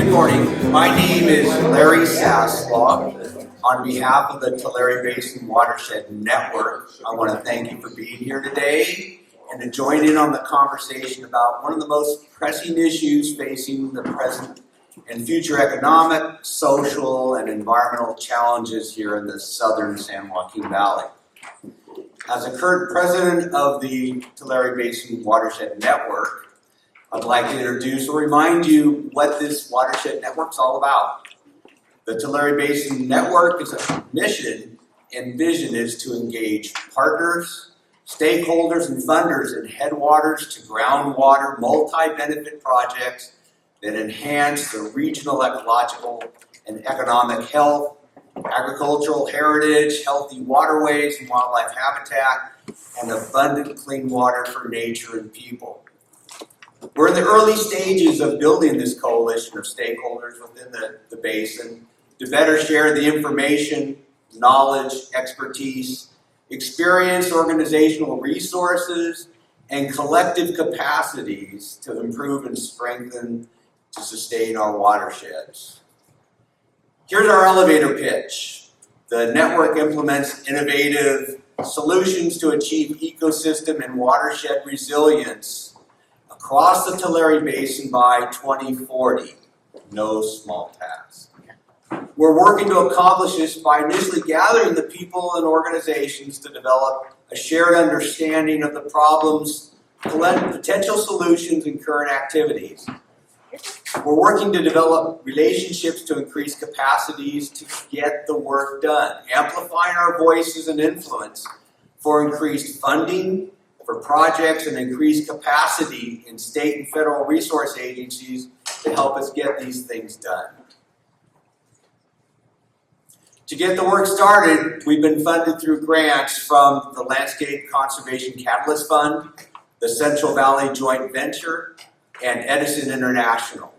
Good morning. My name is Larry Saslaw. On behalf of the Tulare Basin Watershed Network, I want to thank you for being here today and to join in on the conversation about one of the most pressing issues facing the present and future economic, social, and environmental challenges here in the southern San Joaquin Valley. As a current president of the Tulare Basin Watershed Network, I'd like to introduce or remind you what this watershed network is all about. The Tulare Basin Network's mission and vision is to engage partners, stakeholders, and funders in headwaters to groundwater multi-benefit projects that enhance the regional ecological and economic health, agricultural heritage, healthy waterways and wildlife habitat, and abundant clean water for nature and people. We're in the early stages of building this coalition of stakeholders within the basin to better share the information, knowledge, expertise, experience, organizational resources, and collective capacities to improve and strengthen to sustain our watersheds. Here's our elevator pitch. The network implements innovative solutions to achieve ecosystem and watershed resilience across the Tulare Basin by 2040. No small task. We're working to accomplish this by initially gathering the people and organizations to develop a shared understanding of the problems, potential solutions, and current activities. We're working to develop relationships to increase capacities to get the work done, amplifying our voices and influence for increased funding, for projects, and increased capacity in state and federal resource agencies to help us get these things done. To get the work started, we've been funded through grants from the Landscape Conservation Catalyst Fund, the Central Valley Joint Venture, and Edison International.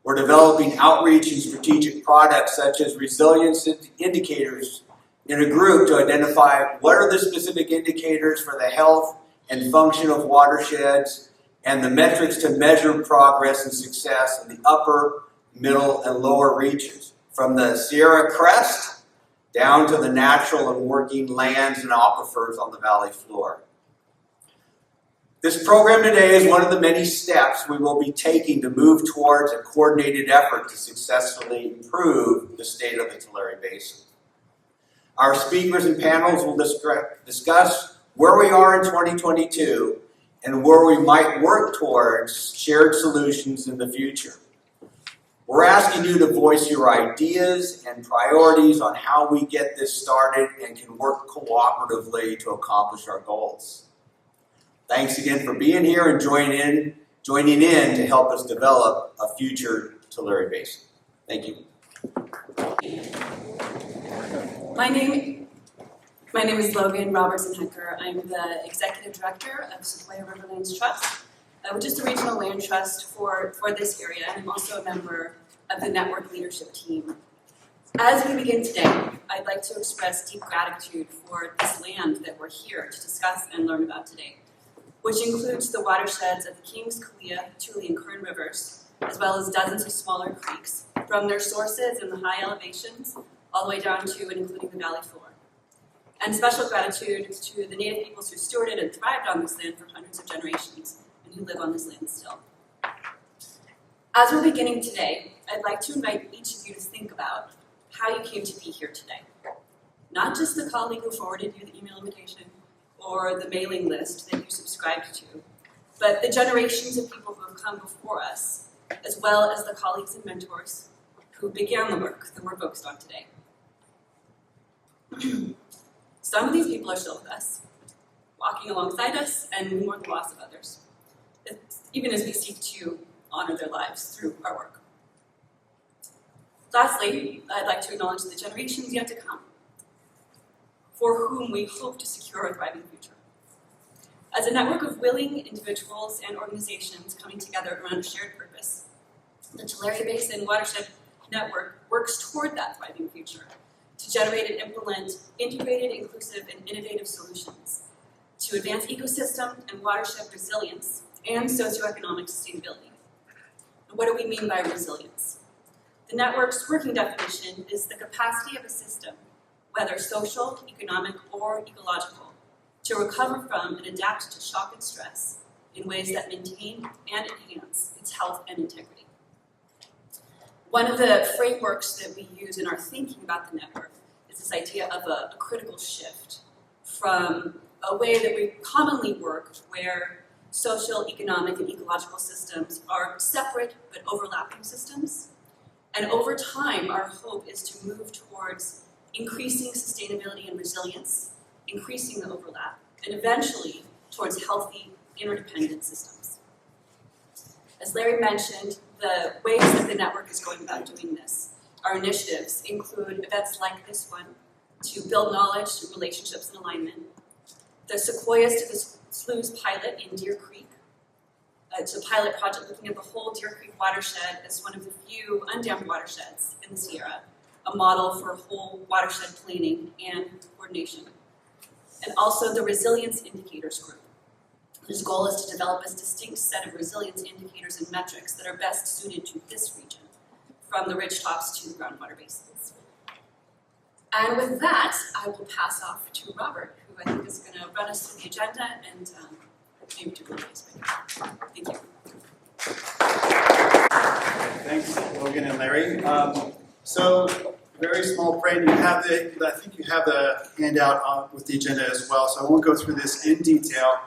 We're developing outreach and strategic products such as resilience indicators in a group to identify what are the specific indicators for the health and function of watersheds and the metrics to measure progress and success in the upper, middle, and lower reaches, from the Sierra Crest down to the natural and working lands and aquifers on the valley floor. This program today is one of the many steps we will be taking to move towards a coordinated effort to successfully improve the state of the Tulare Basin. Our speakers and panels will discuss where we are in 2022 and where we might work towards shared solutions in the future. We're asking you to voice your ideas and priorities on how we get this started and can work cooperatively to accomplish our goals. Thanks again for being here and joining in to help us develop a future Tulare Basin. Thank you. My name is Logan Robertson Huecker. I'm the Executive Director of Saslaw Riverlands Trust, which is the regional land trust for this area, and I'm also a member of the network leadership team. As we begin today, I'd like to express deep gratitude for this land that we're here to discuss and learn about today, which includes the watersheds of the Kings, Kalia, Tule, and Kern rivers, as well as dozens of smaller creeks, from their sources in the high elevations all the way down to and including the valley floor. And special gratitude to the Native peoples who stewarded and thrived on this land for hundreds of generations and who live on this land still. As we're beginning today, I'd like to invite each of you to think about how you came to be here today. Not just the colleague who forwarded you the email invitation or the mailing list that you subscribed to, but the generations of people who have come before us, as well as the colleagues and mentors who began the work that we're focused on today. Some of these people are still with us, walking alongside us and we mourn the loss of others, even as we seek to honor their lives through our work. Lastly, I'd like to acknowledge the generations yet to come, for whom we hope to secure a thriving future. As a network of willing individuals and organizations coming together around a shared purpose, the Tulare Basin Watershed Network works toward that thriving future to generate and implement integrated, inclusive, and innovative solutions to advance ecosystem and watershed resilience and socioeconomic sustainability. What do we mean by resilience? The network's working definition is the capacity of a system, whether social, economic, or ecological, to recover from and adapt to shock and stress in ways that maintain and enhance its health and integrity. One of the frameworks that we use in our thinking about the network is this idea of a critical shift from a way that we commonly work where social, economic, and ecological systems are separate but overlapping systems. And over time, our hope is to move towards increasing sustainability and resilience, increasing the overlap, and eventually towards healthy, interdependent systems. As Larry mentioned, the ways that the network is going about doing this, our initiatives include events like this one to build knowledge through relationships and alignment, the Sequoias to the Sloughs pilot in Deer Creek. It's a pilot project looking at the whole Deer Creek watershed as one of the few undammed watersheds in the Sierra, a model for whole watershed planning and coordination. And also the Resilience Indicators Group, whose goal is to develop a distinct set of resilience indicators and metrics that are best suited to this region, from the ridgetops to the groundwater basins. And with that, I will pass off to Robert, who I think is going to run us through the agenda and maybe do the case. Thank you. Thanks, Logan and Larry. So, very small print. You have I think you have the handout with the agenda as well. So I won't go through this in detail,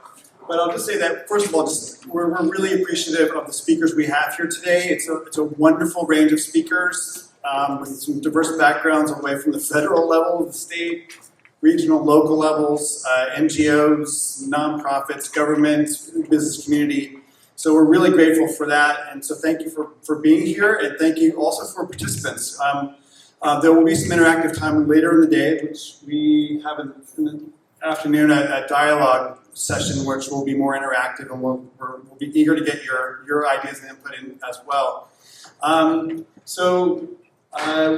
but I'll just say that first of all, we're really appreciative of the speakers we have here today. It's a wonderful range of speakers with some diverse backgrounds all the way from the federal level, the state, regional, local levels, NGOs, nonprofits, government, business community. So we're really grateful for that, and so thank you for being here, and thank you also for participants. There will be some interactive time later in the day, which we have in the afternoon, a dialogue session, which will be more interactive, and we'll be eager to get your ideas and input in as well.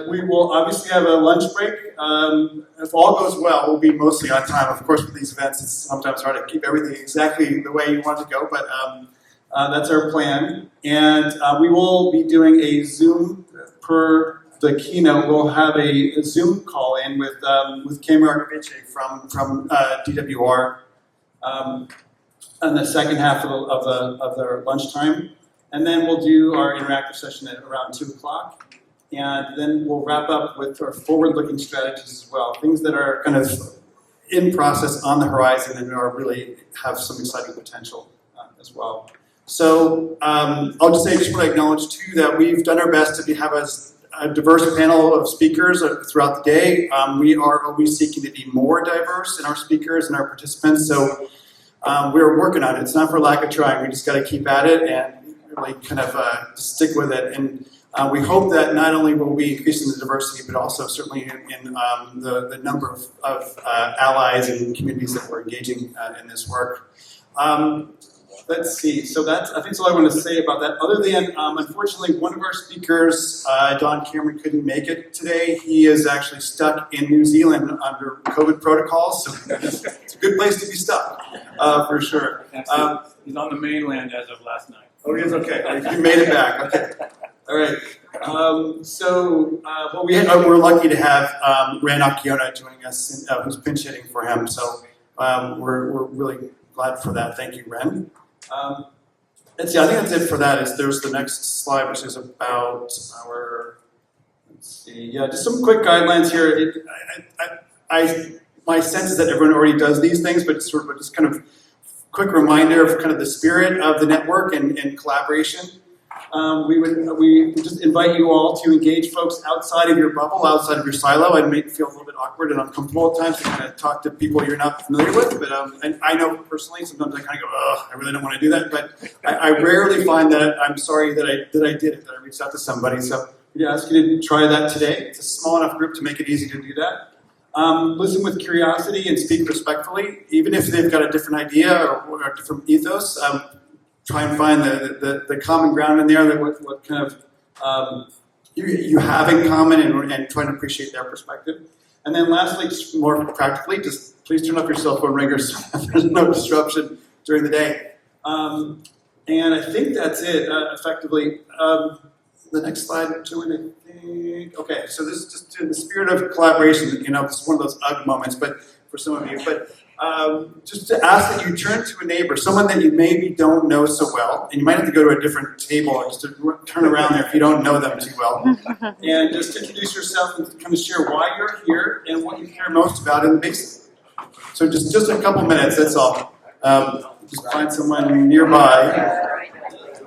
We will obviously have a lunch break. If all goes well, we'll be mostly on time. Of course, with these events, it's sometimes hard to keep everything exactly the way you want to go, but that's our plan. And we will be doing a Zoom per the keynote. We'll have a Zoom call in with Kim Markovic from DWR in the second half of their lunchtime. And then we'll do our interactive session at around 2 o'clock. And then we'll wrap up with our forward-looking strategies as well, things that are kind of in process on the horizon and are really have some exciting potential as well. So I'll just want to acknowledge too that we've done our best to have a diverse panel of speakers throughout the day. We are always seeking to be more diverse in our speakers and our participants. So we're working on it. It's not for lack of trying. We just got to keep at it and really kind of stick with it. And we hope that not only will we increase in the diversity, but also certainly in the number of allies and communities that we're engaging in this work. Let's see. So I think that's all I want to say about that. Other than, unfortunately, one of our speakers, Don Cameron, couldn't make it today. He is actually stuck in New Zealand under COVID protocols, so it's a good place to be stuck, for sure. He's on the mainland as of last night. Oh, he is? Okay. You made it back. Okay. All right. We're lucky to have Ran Akiona joining us, who's pinch hitting for him. So we're really glad for that. Thank you, Ren. Let's see. I think that's it for that. There's the next slide, which is about our. Let's see. Yeah, just some quick guidelines here. My sense is that everyone already does these things, but sort of just kind of quick reminder of kind of the spirit of the network and collaboration. We just invite you all to engage folks outside of your bubble, outside of your silo. It may feel a little bit awkward and uncomfortable at times to kind of talk to people you're not familiar with, but and I know personally sometimes I kind of go, oh, I really don't want to do that, but I rarely find that I'm sorry that I did it, that I reached out to somebody. So we ask you to try that today. It's a small enough group to make it easy to do that. Listen with curiosity and speak respectfully, even if they've got a different idea or a different ethos. Try and find the common ground in there, that what kind of you have in common, and try and appreciate their perspective. And then lastly, just more practically, just please turn off your cell phone ringers so there's no disruption during the day. And And I think that's it, effectively. The next slide, Julie, I think. Okay, so this is just in the spirit of collaboration. This is one of those UGG moments, but for some of you. But just to ask that you turn to a neighbor, someone that you maybe don't know so well, and you might have to go to a different table just to turn around there if you don't know them too well. And just introduce yourself and kind of share why you're here and what you care most about in the Basin. So just a couple minutes, that's all. Just find someone nearby.